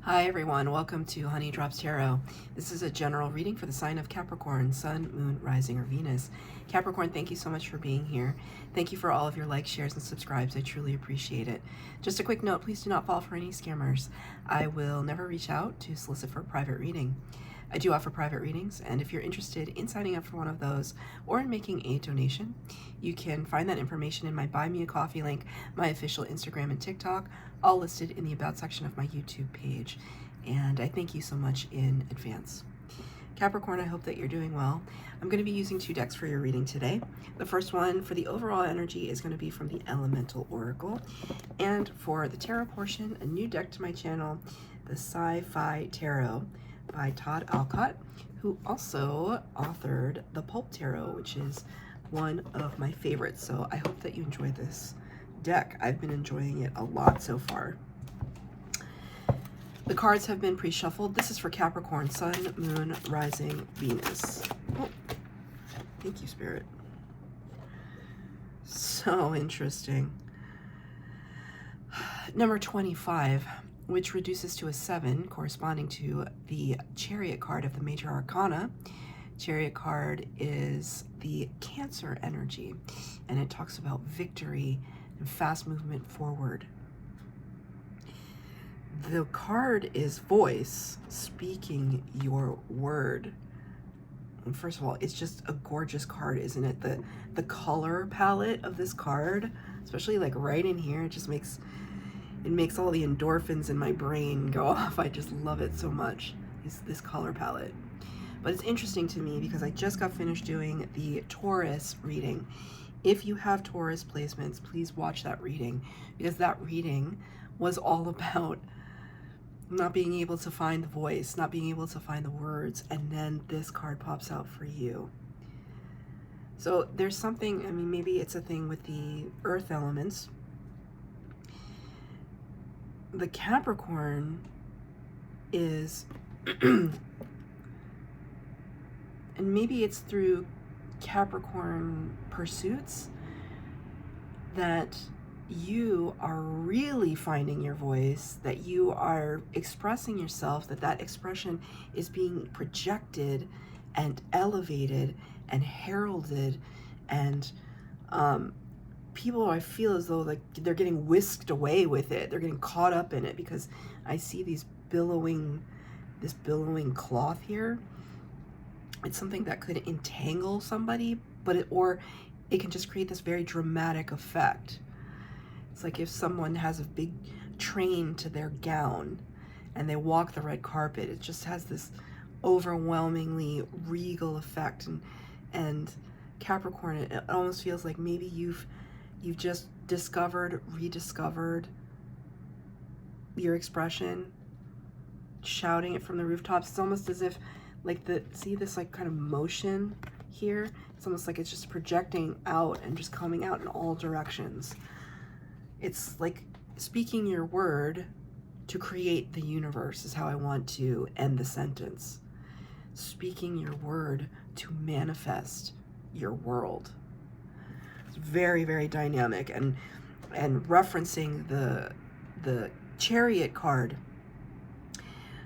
Hi everyone, welcome to Honey Drops Tarot. This is a general reading for the sign of Capricorn, Sun, Moon, Rising, or Venus. Capricorn, thank you so much for being here. Thank you for all of your likes, shares, and subscribes. I truly appreciate it. Just a quick note, please do not fall for any scammers. I will never reach out to solicit for a private reading. I do offer private readings, and if you're interested in signing up for one of those or in making a donation, you can find that information in my Buy Me a Coffee link, my official Instagram and TikTok, all listed in the About section of my YouTube page. And I thank you so much in advance. Capricorn, I hope that you're doing well. I'm going to be using two decks for your reading today. The first one for the overall energy is going to be from the Elemental Oracle. And for the tarot portion, a new deck to my channel, the Sci-Fi Tarot by Todd Alcott, who also authored the Pulp Tarot, which is one of my favorites. So I hope that you enjoy this deck. I've been enjoying it a lot so far. The cards have been pre-shuffled. This is for Capricorn, Sun, Moon, Rising, Venus. Oh, thank you, Spirit. So interesting. Number 25, which reduces to a 7, corresponding to the Chariot card of the Major Arcana. Chariot card is the Cancer energy, and it talks about victory and fast movement forward. The card is voice, speaking your word. And first of all, it's just a gorgeous card, isn't it? The color palette of this card, especially like right in here, it just makes all the endorphins in my brain go off. I just love it so much, this color palette. But it's interesting to me because I just got finished doing the Taurus reading. If you have Taurus placements, please watch that reading, because that reading was all about not being able to find the voice, not being able to find the words, and then this card pops out for you. So there's something, I mean, maybe it's a thing with the earth elements. The Capricorn is, and maybe it's through Capricorn pursuits that you are really finding your voice, that you are expressing yourself, that expression is being projected and elevated and heralded, and people, I feel as though like they're getting whisked away with it. They're getting caught up in it, because I see this billowing cloth here. It's something that could entangle somebody, but it can just create this very dramatic effect. It's like if someone has a big train to their gown and they walk the red carpet, it just has this overwhelmingly regal effect. And Capricorn, it almost feels like maybe you've just rediscovered your expression, shouting it from the rooftops. It's almost as if like see this like kind of motion here? It's almost like it's just projecting out and just coming out in all directions. It's like speaking your word to create the universe is how I want to end the sentence. Speaking your word to manifest your world. It's very, very dynamic. And referencing the Chariot card.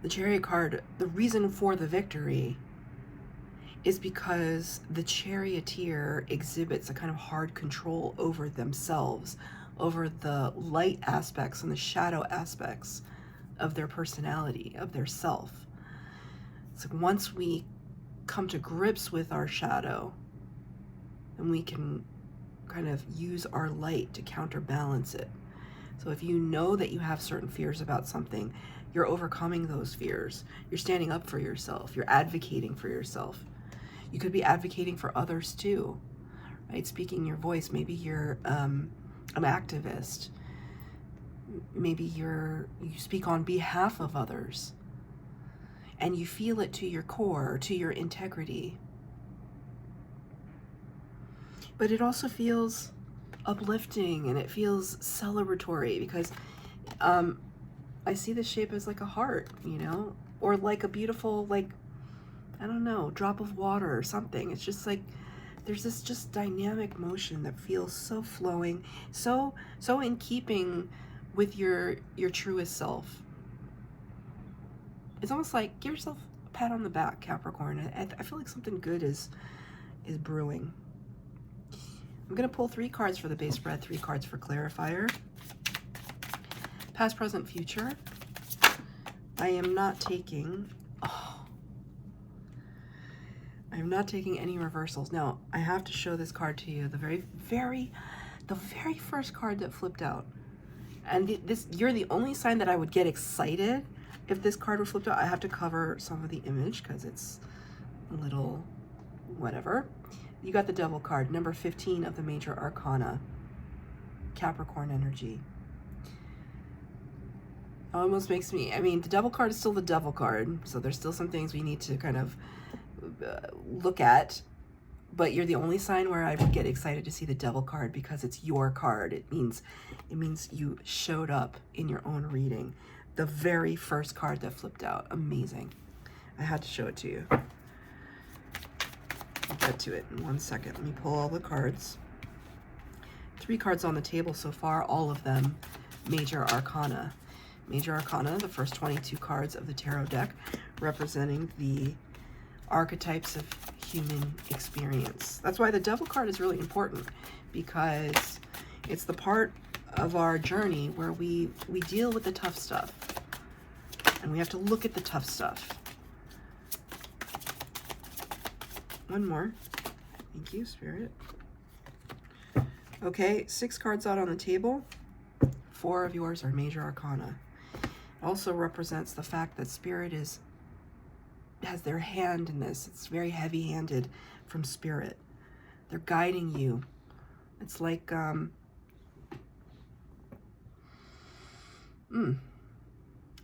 The Chariot card, the reason for the victory is because the charioteer exhibits a kind of hard control over themselves, over the light aspects and the shadow aspects of their personality, of their self. It's like once we come to grips with our shadow, then we can kind of use our light to counterbalance it. So if you know that you have certain fears about something, you're overcoming those fears. You're standing up for yourself. You're advocating for yourself. You could be advocating for others too, right? Speaking your voice. Maybe you're an activist. Maybe you speak on behalf of others, and you feel it to your core, to your integrity. But it also feels uplifting, and it feels celebratory, because I see the shape as like a heart, you know, or like a beautiful, like, I don't know, drop of water or something. It's just like there's this just dynamic motion that feels so flowing, so in keeping with your truest self. it's almost like give yourself a pat on the back, Capricorn. I feel like something good is brewing. I'm going to pull 3 cards for the base spread, 3 cards for clarifier. Past, present, future. I am not taking, I'm not taking any reversals. Now, I have to show this card to you. The very first card that flipped out. And you're the only sign that I would get excited if this card was flipped out. I have to cover some of the image because it's a little whatever. You got the Devil card, number 15 of the Major Arcana. Capricorn energy. Almost makes me, I mean, the Devil card is still the Devil card, so there's still some things we need to kind of look at, but you're the only sign where I would get excited to see the Devil card because it's your card. It means you showed up in your own reading. The very first card that flipped out. Amazing. I had to show it to you. I'll get to it in 1 second. Let me pull all the cards. 3 cards on the table so far, all of them Major Arcana. Major Arcana, the first 22 cards of the tarot deck, representing the archetypes of human experience. That's why the Devil card is really important, because it's the part of our journey where we deal with the tough stuff, and we have to look at the tough stuff. One more. Thank you, Spirit. Okay, 6 cards out on the table. 4 of yours are Major Arcana. It also represents the fact that Spirit has their hand in this. It's very heavy-handed from Spirit. They're guiding you. It's like a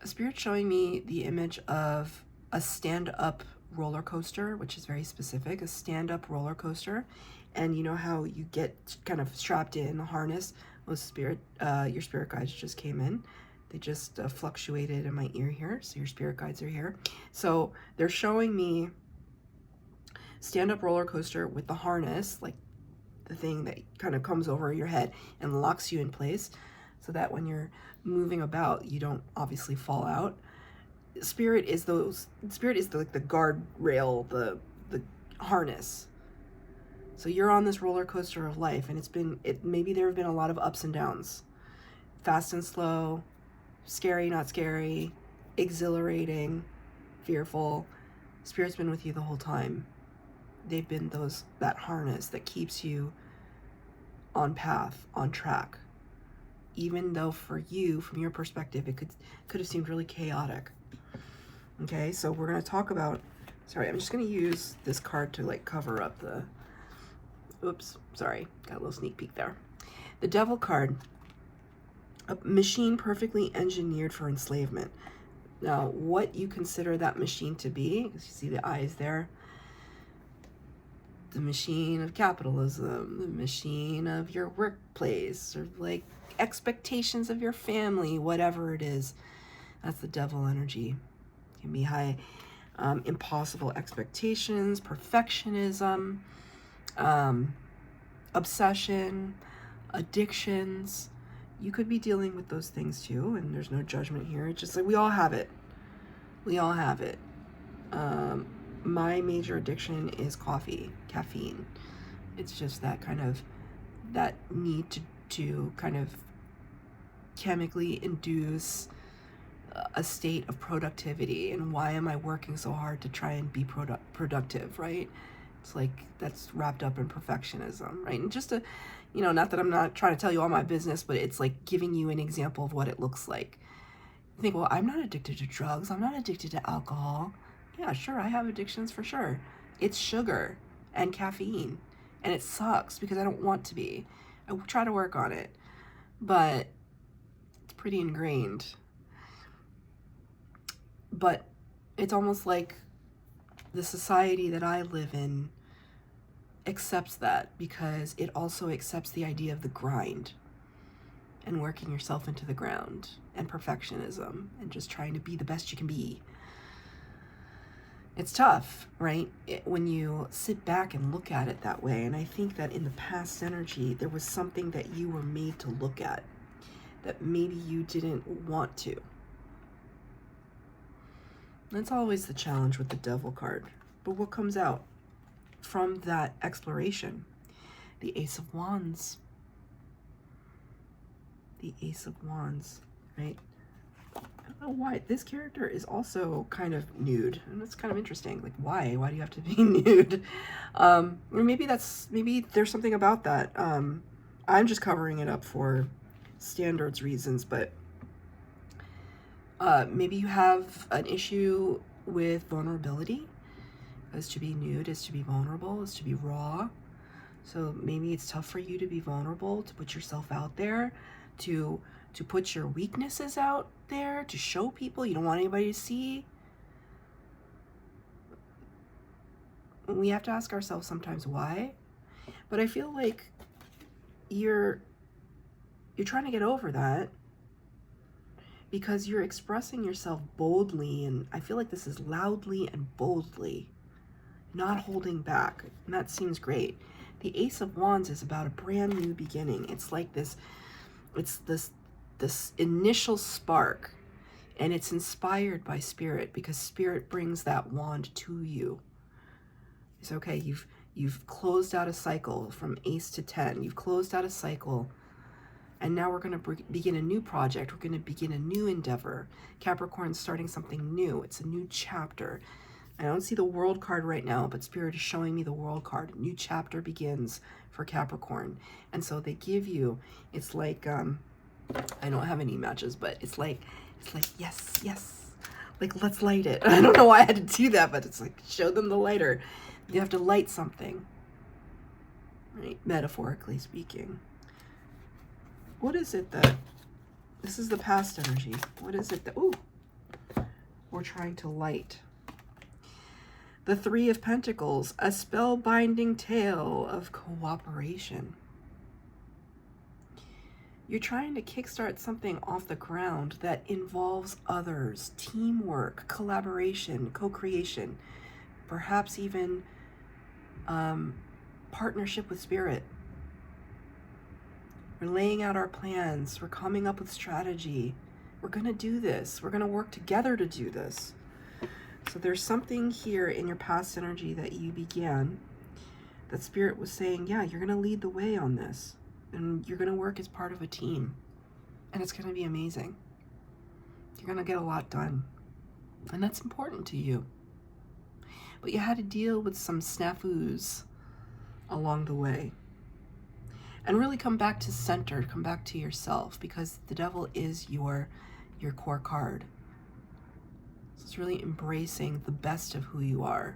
Spirit showing me the image of a stand-up roller coaster, which is very specific, a stand-up roller coaster. And you know how you get kind of strapped in a harness? Well, your spirit guides just came in. They just fluctuated in my ear here, so your spirit guides are here. So they're showing me stand-up roller coaster with the harness, like the thing that kind of comes over your head and locks you in place, so that when you're moving about, you don't obviously fall out. Spirit is the guardrail, the harness. So you're on this roller coaster of life, and maybe there have been a lot of ups and downs, fast and slow, scary, not scary, exhilarating, fearful. Spirit's been with you the whole time. They've been that harness that keeps you on path, on track. Even though for you, from your perspective, it could have seemed really chaotic. Okay, so we're going to talk about, sorry, I'm just going to use this card to like cover up the, oops, sorry, got a little sneak peek there. The Devil card, a machine perfectly engineered for enslavement. Now, what you consider that machine to be, because you see the eyes there, the machine of capitalism, the machine of your workplace, or like expectations of your family, whatever it is, that's the Devil energy. It can be high, impossible expectations, perfectionism, obsession, addictions. You could be dealing with those things too, and there's no judgment here. It's just like we all have it. We all have it. My major addiction is caffeine. It's just that need to kind of chemically induce a state of productivity. And why am I working so hard to try and be productive, right? It's like that's wrapped up in perfectionism, right? And just to, not that I'm not trying to tell you all my business, but it's like giving you an example of what it looks like. You think, well, I'm not addicted to drugs. I'm not addicted to alcohol. Yeah, sure, I have addictions for sure. It's sugar and caffeine, and it sucks because I don't want to be. I try to work on it, but it's pretty ingrained. But it's almost like the society that I live in accepts that, because it also accepts the idea of the grind and working yourself into the ground and perfectionism and just trying to be the best you can be. It's tough, right? When you sit back and look at it that way. And I think that in the past energy, there was something that you were made to look at that maybe you didn't want to. That's always the challenge with the Devil card. But what comes out from that exploration? The Ace of Wands. The Ace of Wands, right? I don't know why. This character is also kind of nude. And that's kind of interesting. Like, why? Why do you have to be nude? Or maybe there's something about that. I'm just covering it up for standards reasons, but maybe you have an issue with vulnerability. Is to be nude, is to be vulnerable, is to be raw. So maybe it's tough for you to be vulnerable, to put yourself out there, to put your weaknesses out there, to show people. You don't want anybody to see. We have to ask ourselves sometimes why. But I feel like you're trying to get over that because you're expressing yourself boldly, and I feel like this is loudly and boldly, not holding back, and that seems great. The Ace of Wands is about a brand new beginning. It's like this initial spark, and it's inspired by Spirit because Spirit brings that wand to you. It's okay. You've closed out a cycle from Ace to 10. You've closed out a cycle, and now we're going to begin a new project. We're going to begin a new endeavor. Capricorn's starting something new. It's a new chapter. I don't see the World card right now, but Spirit is showing me the World card. A new chapter begins for Capricorn. And so they give you, it's like, I don't have any matches, but it's like, yes, yes. Like, let's light it. I don't know why I had to do that, but it's like, show them the lighter. You have to light something, right? Metaphorically speaking. What is it that, this is the past energy. What is it that, ooh, we're trying to light? The Three of Pentacles, a spellbinding tale of cooperation. You're trying to kickstart something off the ground that involves others, teamwork, collaboration, co-creation, perhaps even partnership with Spirit. We're laying out our plans. We're coming up with strategy. We're going to do this. We're going to work together to do this. So there's something here in your past energy that you began that Spirit was saying, yeah, you're going to lead the way on this. And you're going to work as part of a team. And it's going to be amazing. You're going to get a lot done. And that's important to you. But you had to deal with some snafus along the way. And really come back to center, come back to yourself, because the Devil is your core card. So it's really embracing the best of who you are.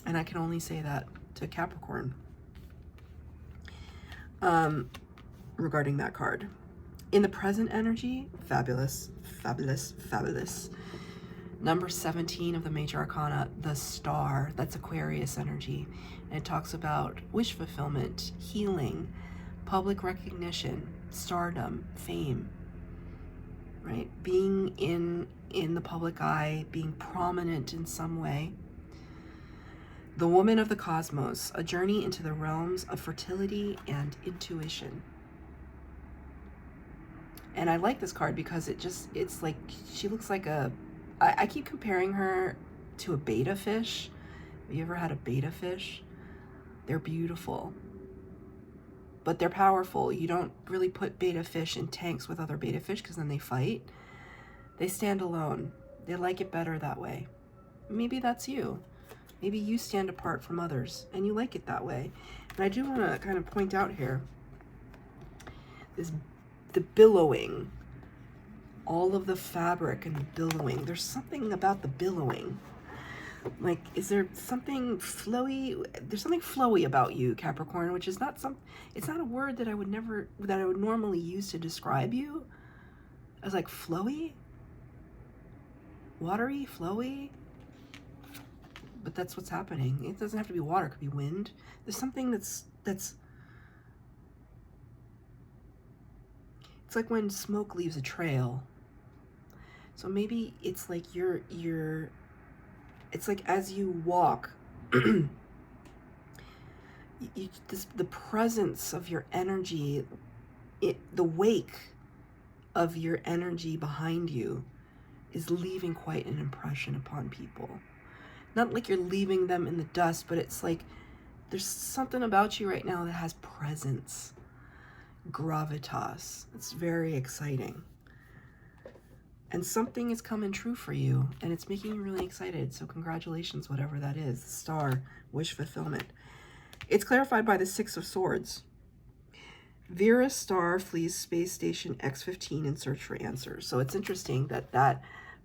And I can only say that to Capricorn regarding that card. In the present energy, fabulous, fabulous, fabulous. Number 17 of the Major Arcana, the Star, that's Aquarius energy. And it talks about wish fulfillment, healing, public recognition, stardom, fame, right? Being in the public eye, being prominent in some way. The Woman of the Cosmos, a journey into the realms of fertility and intuition. And I like this card because it's like, she looks like I keep comparing her to a betta fish. Have you ever had a betta fish? They're beautiful, but they're powerful. You don't really put betta fish in tanks with other betta fish because then they fight. They stand alone. They like it better that way. Maybe that's you. Maybe you stand apart from others and you like it that way. And I do want to kind of point out here, the billowing, all of the fabric and the billowing. There's something about the billowing. Like, is there something flowy? There's something flowy about you, Capricorn, which is not it's not a word that I would normally use to describe you. I was like, flowy? Watery, flowy? But that's what's happening. It doesn't have to be water, it could be wind. There's something that's it's like when smoke leaves a trail. So maybe it's like it's like as you walk, the presence of your energy, the wake of your energy behind you is leaving quite an impression upon people. Not like you're leaving them in the dust, but it's like there's something about you right now that has presence, gravitas. It's very exciting. And something is coming true for you, and it's making you really excited. So congratulations, whatever that is. The star, wish fulfillment. It's clarified by the Six of Swords. Vera Star flees space station X-15 in search for answers. So it's interesting that that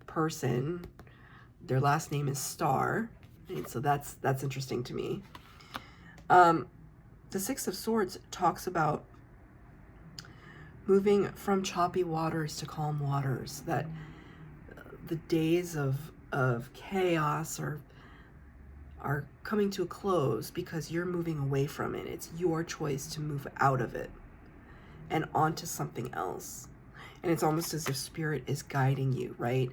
person, their last name is Star. Right? So that's interesting to me. The Six of Swords talks about moving from choppy waters to calm waters, that the days of chaos are coming to a close because you're moving away from it. It's your choice to move out of it and onto something else. And it's almost as if Spirit is guiding you, right?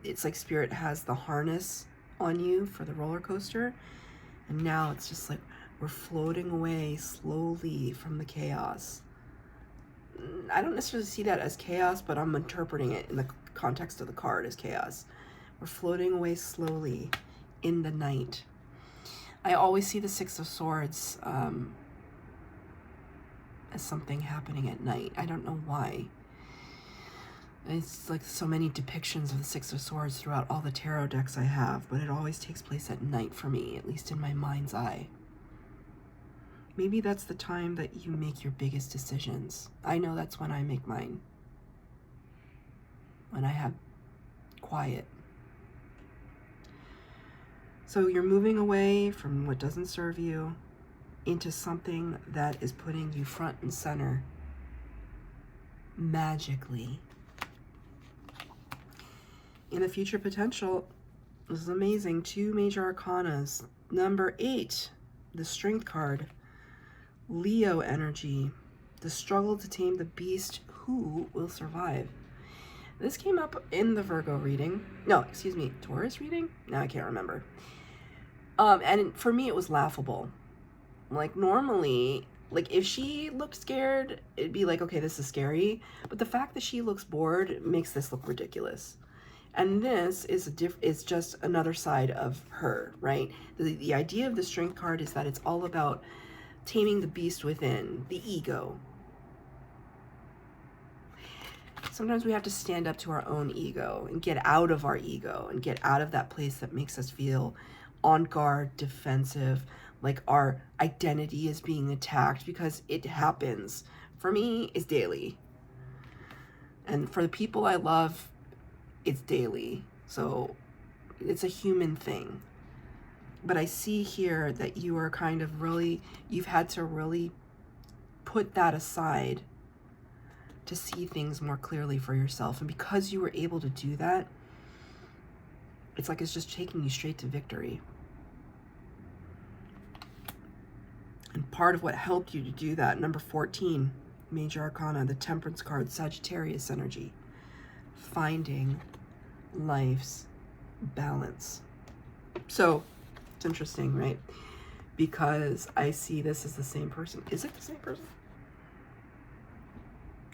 It's like Spirit has the harness on you for the roller coaster, and now it's just like we're floating away slowly from the chaos. I don't necessarily see that as chaos, but I'm interpreting it in the context of the card as chaos. We're floating away slowly in the night. I always see the Six of Swords as something happening at night. I don't know why. It's like so many depictions of the Six of Swords throughout all the tarot decks I have, but it always takes place at night for me, at least in my mind's eye. Maybe that's the time that you make your biggest decisions. I know that's when I make mine. When I have quiet. So you're moving away from what doesn't serve you into something that is putting you front and center magically. In the future potential, this is amazing. 2 major arcanas. Number 8, the Strength card. Leo energy, the struggle to tame the beast. Who will survive? This came up in the Virgo reading. No, excuse me, Taurus reading? No, I can't remember. And for me, it was laughable. Like normally, like if she looked scared, it'd be like, okay, this is scary. But the fact that she looks bored makes this look ridiculous. And this is is just another side of her, right? The idea of the Strength card is that it's all about taming the beast within, the ego. Sometimes we have to stand up to our own ego and get out of our ego and get out of that place that makes us feel on guard, defensive, like our identity is being attacked, because it happens. For me, it's daily. And for the people I love, it's daily. So it's a human thing. But I see here that you are kind of really, you've had to really put that aside to see things more clearly for yourself. And because you were able to do that, it's like it's just taking you straight to victory. And part of what helped you to do that, number 14, major arcana, the Temperance card, Sagittarius energy, finding life's balance. So it's interesting, right? Because I see this as the same person. Is it the same person?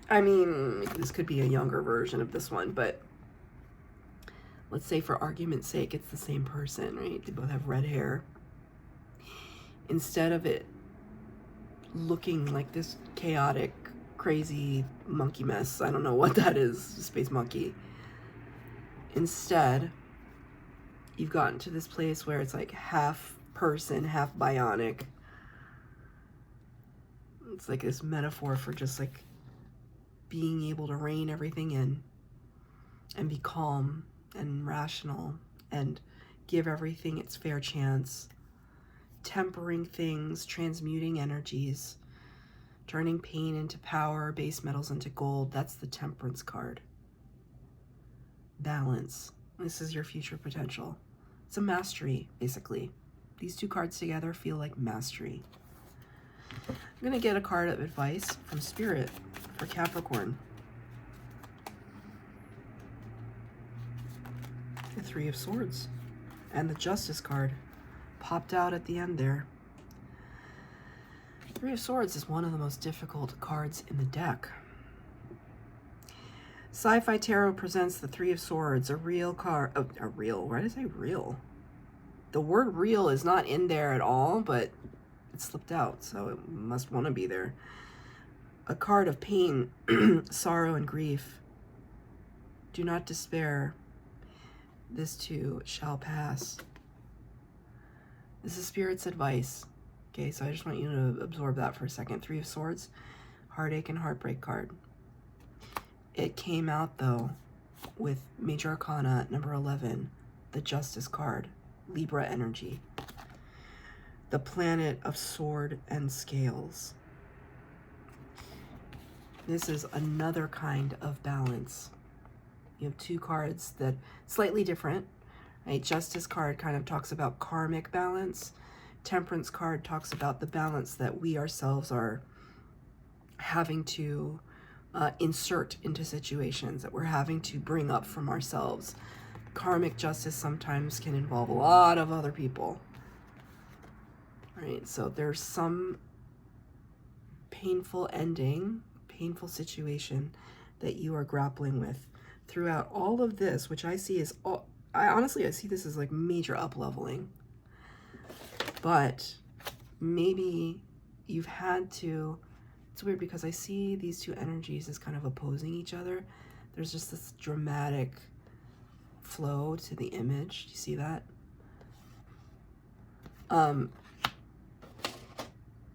I mean, this could be a younger version of this one, but let's say for argument's sake, it's the same person, right? They both have red hair. Instead of it looking like this chaotic, crazy monkey mess, I don't know what that is, space monkey. Instead, you've gotten to this place where it's like half person, half bionic. It's like this metaphor for just like being able to rein everything in and be calm and rational and give everything its fair chance, tempering things, transmuting energies, turning pain into power, base metals into gold. That's the Temperance card. Balance. This is your future potential. It's a mastery, basically. These two cards together feel like mastery. I'm going to get a card of advice from Spirit for Capricorn. The Three of Swords and the Justice card popped out at the end there. Three of Swords is one of the most difficult cards in the deck. Sci-Fi Tarot presents the Three of Swords, a real card. Oh, a real. Why did I say real? The word real is not in there at all, but it slipped out, so it must want to be there. A card of pain, sorrow, and grief. Do not despair. This too shall pass. This is Spirit's advice. Okay, so I just want you to absorb that for a second. Three of Swords, heartache and heartbreak card. It came out, though, with Major Arcana number 11, the Justice card, Libra energy. The planet of sword and scales. This is another kind of balance. You have two cards that slightly different. Right? Justice card kind of talks about karmic balance. Temperance card talks about the balance that we ourselves are having to insert into situations, that we're having to bring up from ourselves. Karmic justice sometimes can involve a lot of other people. Right? So there's some painful ending, painful situation that you are grappling with throughout all of this, which I see as all, I see this as like major up-leveling. But maybe you've had to, it's weird because I see these two energies as kind of opposing each other. There's just this dramatic flow to the image. Do you see that?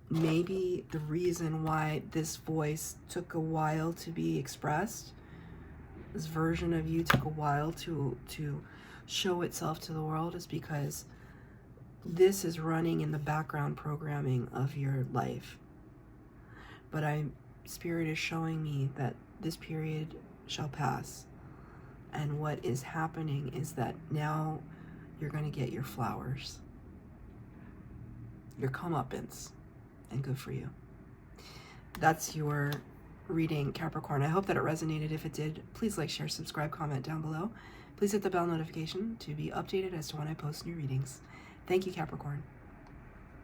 Maybe the reason why this voice took a while to be expressed, this version of you took a while to show itself to the world, is because this is running in the background programming of your life. But Spirit is showing me that this period shall pass. And what is happening is that now you're going to get your flowers, your comeuppance, and good for you. That's your reading, Capricorn. I hope that it resonated. If it did, please like, share, subscribe, comment down below. Please hit the bell notification to be updated as to when I post new readings. Thank you, Capricorn.